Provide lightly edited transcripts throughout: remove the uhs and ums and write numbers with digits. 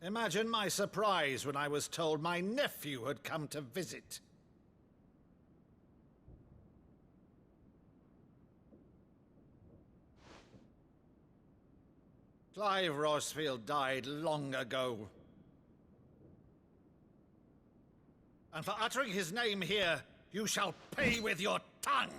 Imagine my surprise when I was told my nephew had come to visit. Clive Rosfield died long ago. And for uttering his name here, you shall pay with your tongue!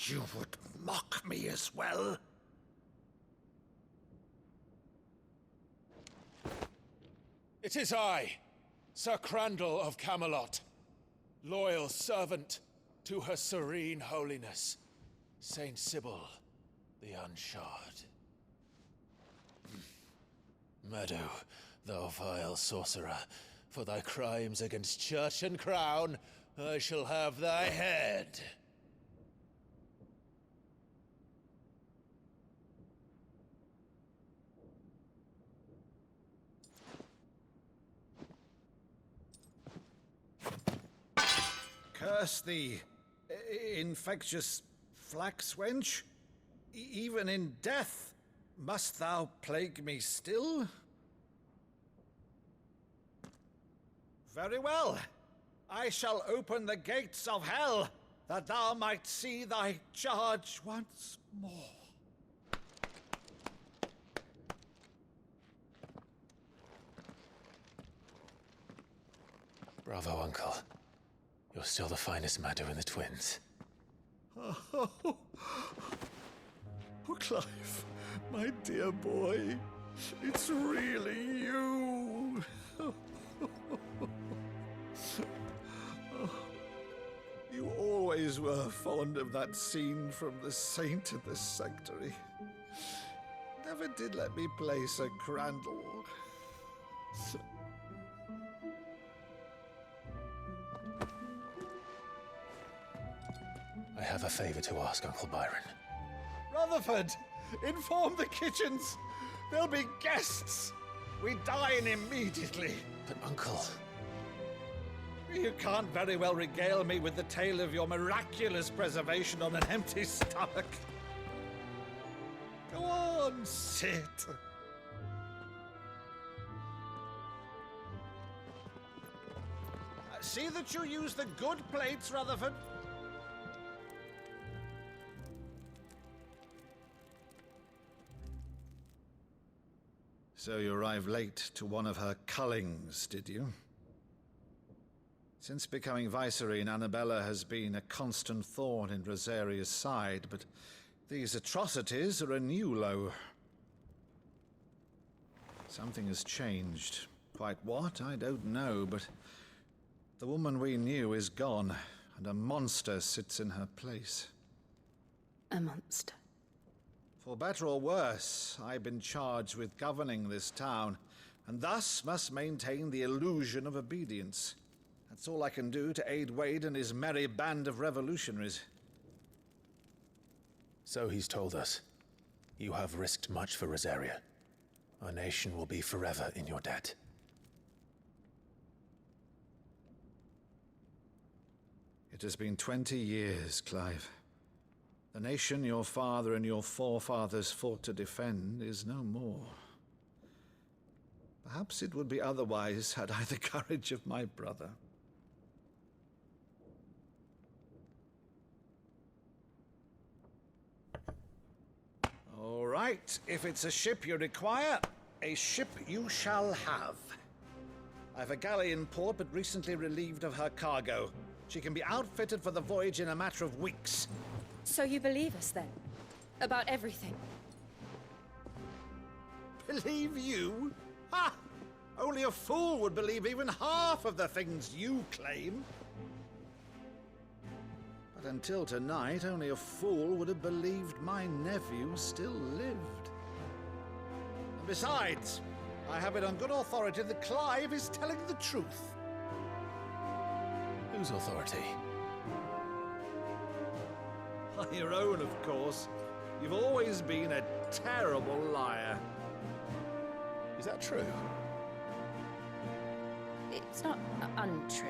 You would mock me as well? It is I, Sir Crandall of Camelot, loyal servant to Her Serene Holiness, Saint Sybil the Unshod. Meadow, thou vile sorcerer, for thy crimes against church and crown, I shall have thy head. Curse thee, infectious flax wench. Even in death, must thou plague me still? Very well. I shall open the gates of hell, that thou might see thy charge once more. Bravo, Uncle. You're still the finest Meadow in the twins. Oh, Clive, my dear boy, it's really you. You always were fond of that scene from The Saint and the Sanctuary. Never did let me play Sir Crandall. I have a favor to ask, Uncle Byron. Rutherford, inform the kitchens. There'll be guests. We dine immediately. But, Uncle... You can't very well regale me with the tale of your miraculous preservation on an empty stomach. Go on, sit. See that you use the good plates, Rutherford. So you arrived late to one of her cullings, did you? Since becoming Vicereine, Annabella has been a constant thorn in Rosaria's side, but these atrocities are a new low. Something has changed. Quite what, I don't know, but the woman we knew is gone, and a monster sits in her place. A monster? For better or worse, I've been charged with governing this town, and thus must maintain the illusion of obedience. That's all I can do to aid Wade and his merry band of revolutionaries. So he's told us. You have risked much for Rosaria. Our nation will be forever in your debt. It has been 20 years, Clive. The nation your father and your forefathers fought to defend is no more. Perhaps it would be otherwise had I the courage of my brother. All right, if it's a ship you require, a ship you shall have. I've a galley in port, but recently relieved of her cargo. She can be outfitted for the voyage in a matter of weeks. So you believe us, then? About everything? Believe you? Ha! Only a fool would believe even half of the things you claim. But until tonight, only a fool would have believed my nephew still lived. And besides, I have it on good authority that Clive is telling the truth. Whose authority? On your own, of course. You've always been a terrible liar. Is that true? It's not untrue.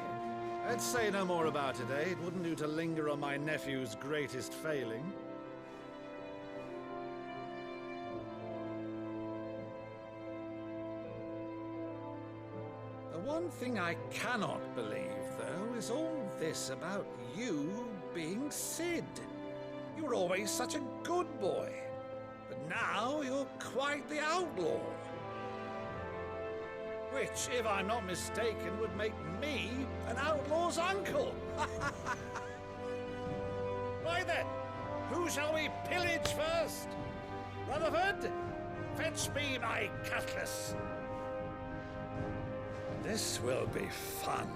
Let's say no more about it, eh? It wouldn't do to linger on my nephew's greatest failing. The one thing I cannot believe, though, is all this about you being Sid. You were always such a good boy, but now you're quite the outlaw. Which, if I'm not mistaken, would make me an outlaw's uncle. Why then, who shall we pillage first? Rutherford, fetch me my cutlass. This will be fun.